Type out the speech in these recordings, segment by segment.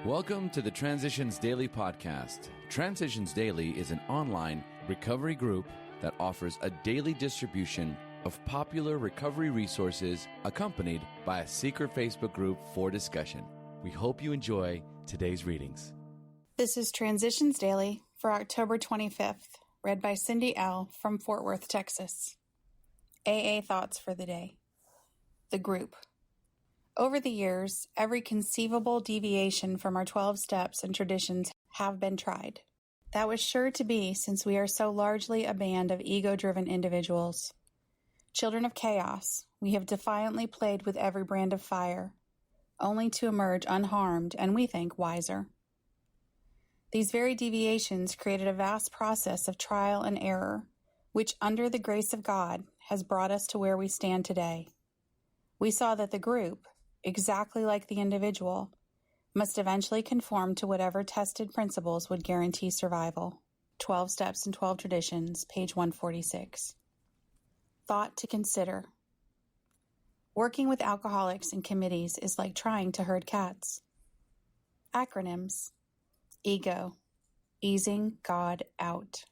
Welcome to the Transitions Daily podcast. Transitions Daily is an online recovery group that offers a daily distribution of popular recovery resources accompanied by a secret Facebook group for discussion. We hope you enjoy today's readings. This is Transitions Daily for October 25th, read by Cindy L. from Fort Worth, Texas. AA thoughts for the day. The group. Over the years, every conceivable deviation from our 12 steps and traditions have been tried. That was sure to be since we are so largely a band of ego-driven individuals. Children of chaos, we have defiantly played with every brand of fire, only to emerge unharmed and, we think, wiser. These very deviations created a vast process of trial and error, which, under the grace of God, has brought us to where we stand today. We saw that the group, exactly like the individual, must eventually conform to whatever tested principles would guarantee survival. 12 Steps and 12 Traditions, page 146. Thought to consider. Working with alcoholics in committees is like trying to herd cats. Acronyms. Ego. Easing God out.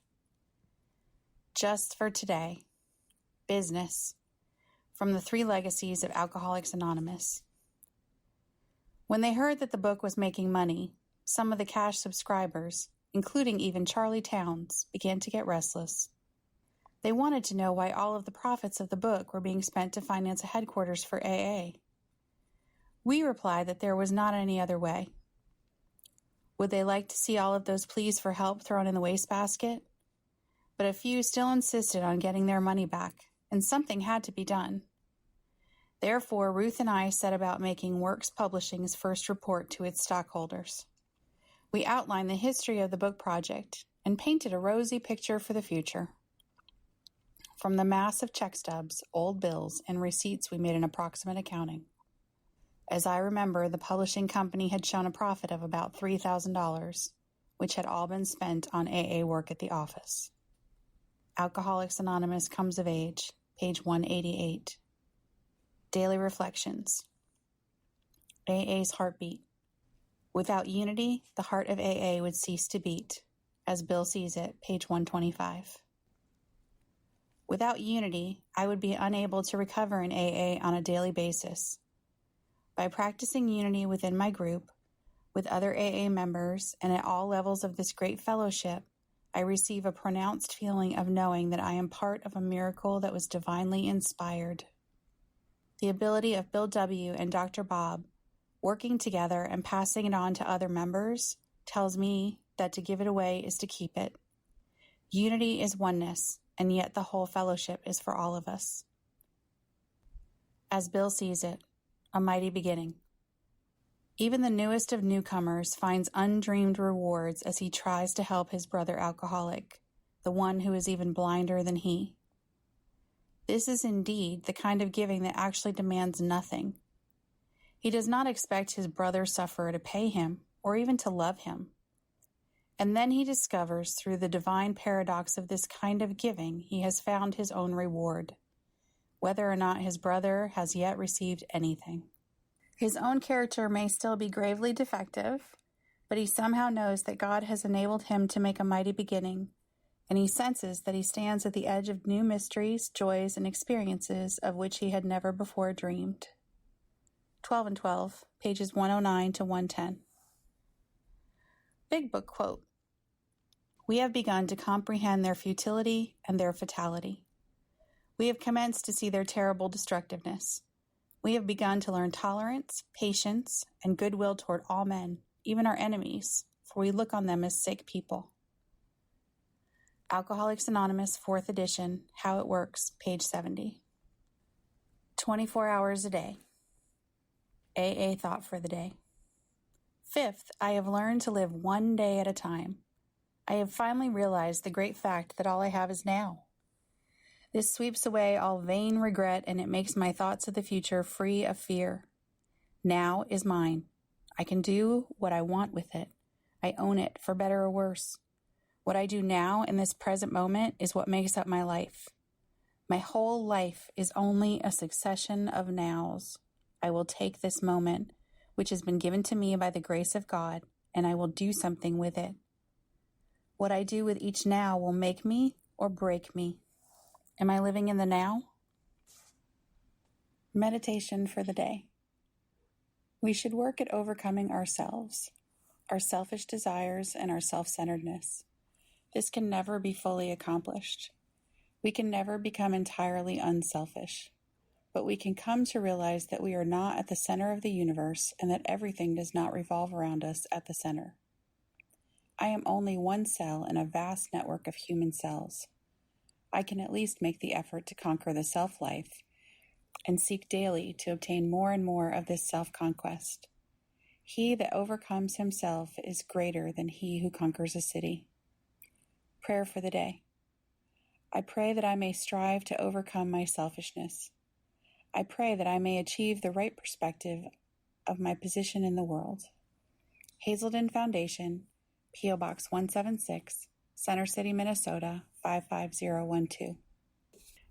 Just for today. Business. From the 3 legacies of Alcoholics Anonymous. When they heard that the book was making money, some of the cash subscribers, including even Charlie Towns, began to get restless. They wanted to know why all of the profits of the book were being spent to finance a headquarters for AA. We replied that there was not any other way. Would they like to see all of those pleas for help thrown in the wastebasket? But a few still insisted on getting their money back, and something had to be done. Therefore, Ruth and I set about making Works Publishing's first report to its stockholders. We outlined the history of the book project and painted a rosy picture for the future. From the mass of check stubs, old bills, and receipts, we made an approximate accounting. As I remember, the publishing company had shown a profit of about $3,000, which had all been spent on AA work at the office. Alcoholics Anonymous Comes of Age, page 188. Daily Reflections. AA's Heartbeat. Without unity, the heart of AA would cease to beat, as Bill sees it, page 125. Without unity, I would be unable to recover in AA on a daily basis. By practicing unity within my group, with other AA members, and at all levels of this great fellowship, I receive a pronounced feeling of knowing that I am part of a miracle that was divinely inspired. The ability of Bill W. and Dr. Bob, working together and passing it on to other members, tells me that to give it away is to keep it. Unity is oneness, and yet the whole fellowship is for all of us. As Bill sees it, a mighty beginning. Even the newest of newcomers finds undreamed rewards as he tries to help his brother alcoholic, the one who is even blinder than he. This is indeed the kind of giving that actually demands nothing. He does not expect his brother sufferer to pay him or even to love him. And then he discovers through the divine paradox of this kind of giving he has found his own reward, whether or not his brother has yet received anything. His own character may still be gravely defective, but he somehow knows that God has enabled him to make a mighty beginning, and he senses that he stands at the edge of new mysteries, joys, and experiences of which he had never before dreamed. 12 and 12, pages 109 to 110. Big Book quote. We have begun to comprehend their futility and their fatality. We have commenced to see their terrible destructiveness. We have begun to learn tolerance, patience, and goodwill toward all men, even our enemies, for we look on them as sick people. Alcoholics Anonymous, 4th edition, How It Works, page 70. 24 hours a day. AA thought for the day. 5th, I have learned to live one day at a time. I have finally realized the great fact that all I have is now. This sweeps away all vain regret, and it makes my thoughts of the future free of fear. Now is mine. I can do what I want with it. I own it, for better or worse. What I do now in this present moment is what makes up my life. My whole life is only a succession of nows. I will take this moment, which has been given to me by the grace of God, and I will do something with it. What I do with each now will make me or break me. Am I living in the now? Meditation for the day. We should work at overcoming ourselves, our selfish desires, and our self-centeredness. This can never be fully accomplished. We can never become entirely unselfish, but we can come to realize that we are not at the center of the universe and that everything does not revolve around us at the center. I am only one cell in a vast network of human cells. I can at least make the effort to conquer the self-life and seek daily to obtain more and more of this self-conquest. He that overcomes himself is greater than he who conquers a city. Prayer for the day. I pray that I may strive to overcome my selfishness. I pray that I may achieve the right perspective of my position in the world. Hazelden Foundation, P.O. Box 176, Center City, Minnesota, 55012.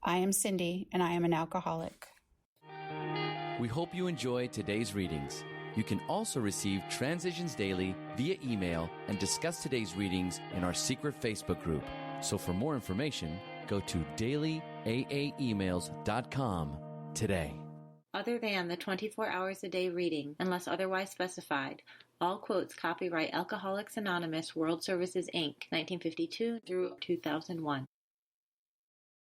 I am Cindy, and I am an alcoholic. We hope you enjoyed today's readings. You can also receive Transitions Daily via email and discuss today's readings in our secret Facebook group. So for more information, go to dailyaaemails.com today. Other than the 24 hours a day reading, unless otherwise specified, all quotes copyright Alcoholics Anonymous World Services, Inc., 1952 through 2001.